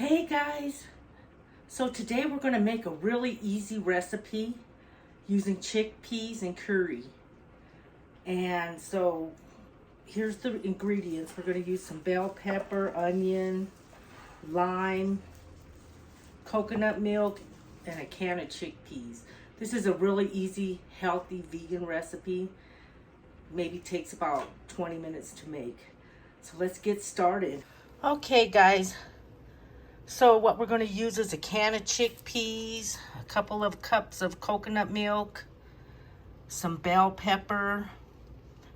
Hey guys, so today we're going to make a really easy recipe using chickpeas and curry. And so here's the ingredients. We're going to use some bell pepper, onion, lime, coconut milk, and a can of chickpeas. This is a really easy, healthy vegan recipe. Maybe takes about 20 minutes to make. So let's get started. Okay guys. So what we're going to use is a can of chickpeas, a couple of cups of coconut milk, some bell pepper.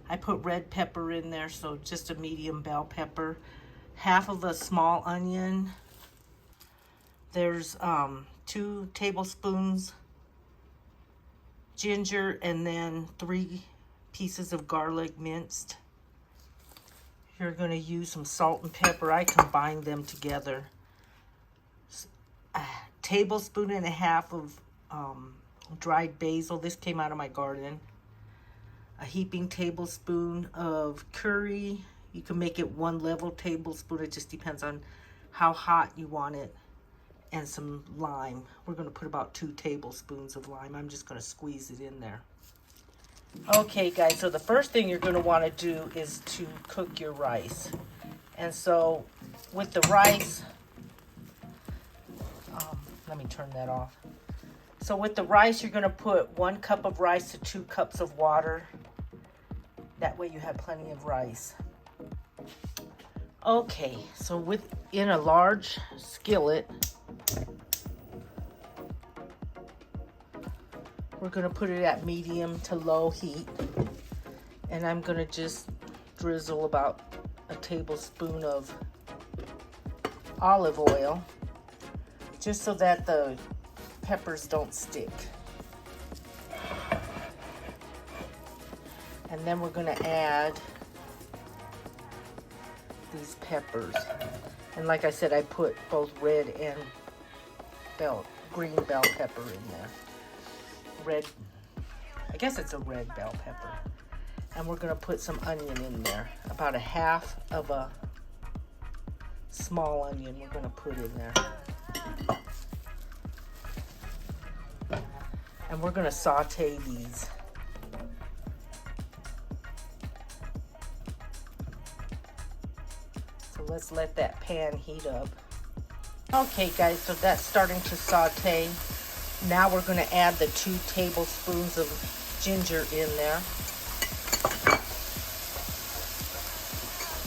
I put red pepper in there, so just a medium bell pepper. Half of a small onion. There's 2 tablespoons ginger, and then 3 pieces of garlic minced. You're going to use some salt and pepper. I combine them together. A tablespoon and a half of dried basil. This came out of my garden. A heaping tablespoon of curry. You can make it 1 level tablespoon. It just depends on how hot you want it. And some lime. We're going to put about 2 tablespoons of lime. I'm just going to squeeze it in there. Okay guys, so the first thing you're going to want to do is to cook your rice. And so with the rice, let me turn that off. So with the rice, you're going to put 1 cup of rice to 2 cups of water. That way you have plenty of rice. Okay, so in a large skillet, we're going to put it at medium to low heat. And I'm going to just drizzle about a tablespoon of olive oil, just so that the peppers don't stick. And then we're going to add these peppers. And like I said, I put both red and green bell pepper in there. Red, I guess it's a red bell pepper. And we're going to put some onion in there. About a half of a small onion we're going to put in there. And we're going to saute these. So let's let that pan heat up. Okay guys, so that's starting to saute. Now we're going to add the 2 tablespoons of ginger in there.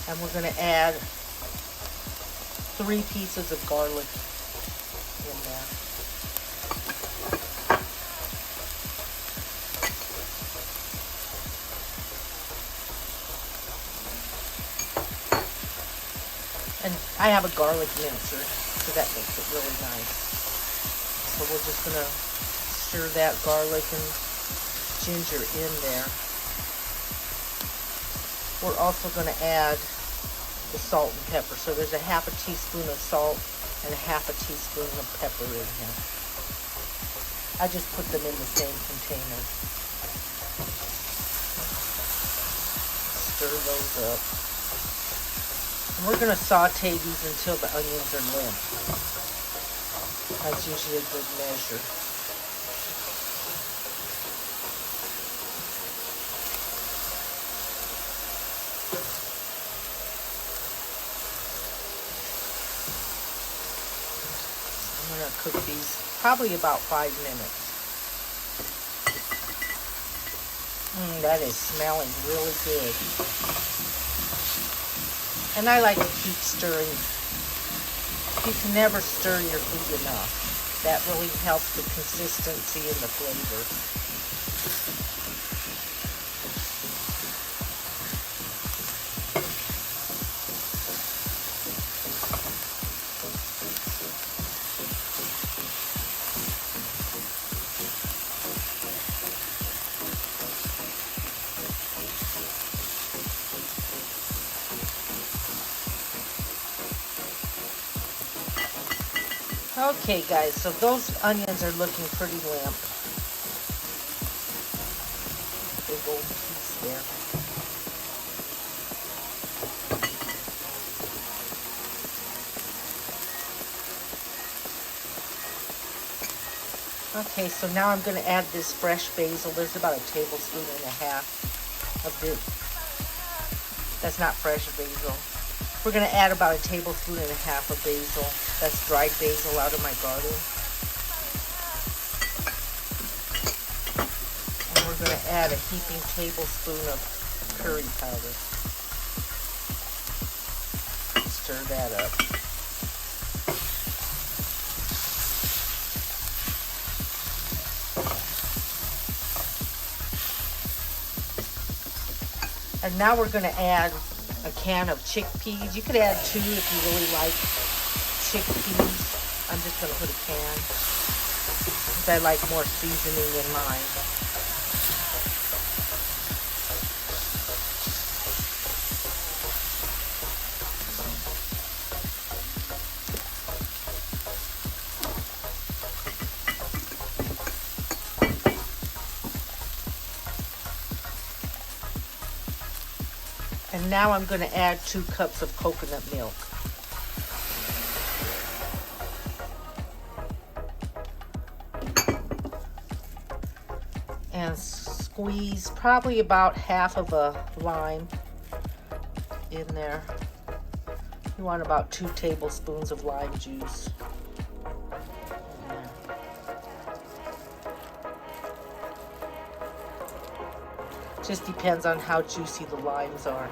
And we're going to add 3 pieces of garlic in there. And I have a garlic mincer, so that makes it really nice. So we're just going to stir that garlic and ginger in there. We're also going to add the salt and pepper. So there's a half a teaspoon of salt and a half a teaspoon of pepper in here. I just put them in the same container. Stir those up. And we're going to saute these until the onions are limp. That's usually a good measure. I'm going to cook these probably about 5 minutes. That is smelling really good. And I like to keep stirring. You can never stir your food enough. That really helps the consistency and the flavor. Okay guys, so those onions are looking pretty limp. Big old piece there. Okay, so now I'm going to add this fresh basil. There's about 1.5 tablespoons of this. That's not fresh basil. We're going to add about 1.5 tablespoons of basil. That's dried basil out of my garden. And we're going to add a heaping tablespoon of curry powder. Stir that up. And now we're going to add a can of chickpeas. You could add 2 if you really like chickpeas. I'm just going to put a can because I like more seasoning in mine. And now I'm going to add 2 cups of coconut milk. And squeeze probably about half of a lime in there. You want about 2 tablespoons of lime juice. Just depends on how juicy the limes are.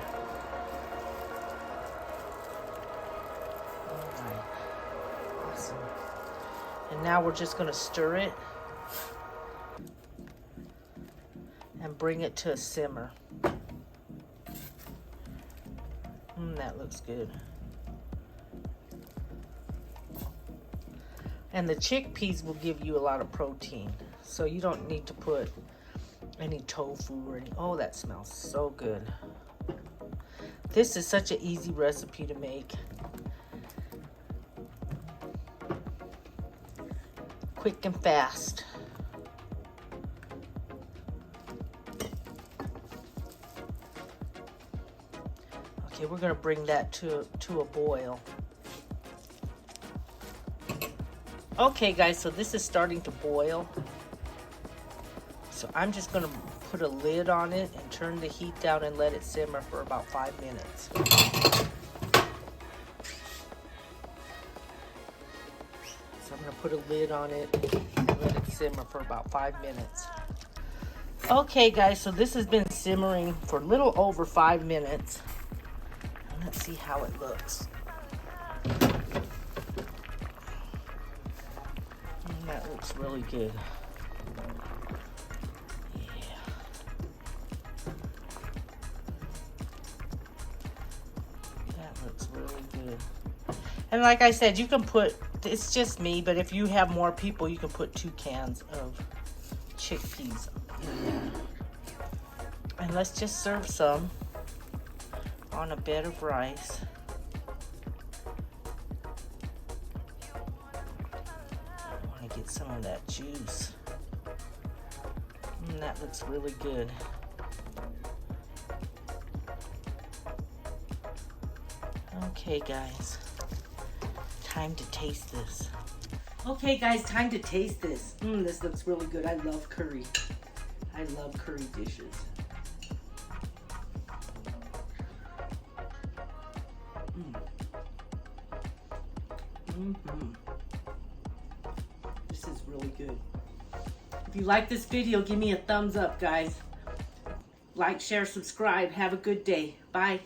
All right, awesome. And now we're just going to stir it and bring it to a simmer. That looks good. And the chickpeas will give you a lot of protein, so you don't need to put any tofu or any. Oh, that smells so good. This is such an easy recipe to make. Quick and fast. Okay, we're gonna bring that to a boil. Okay guys, so this is starting to boil. So I'm just going to put a lid on it and turn the heat down and let it simmer for about 5 minutes. So I'm going to put a lid on it and let it simmer for about 5 minutes. Okay guys, so this has been simmering for a little over 5 minutes. And let's see how it looks. That looks really good. And like I said, you can put, it's just me, but if you have more people, you can put 2 cans of chickpeas in there. And let's just serve some on a bed of rice. I want to get some of that juice. That looks really good. Okay, guys. Time to taste this. Okay guys, time to taste this. This looks really good. I love curry. I love curry dishes. This is really good. If you like this video, give me a thumbs up, guys. Like, share, subscribe. Have a good day. Bye.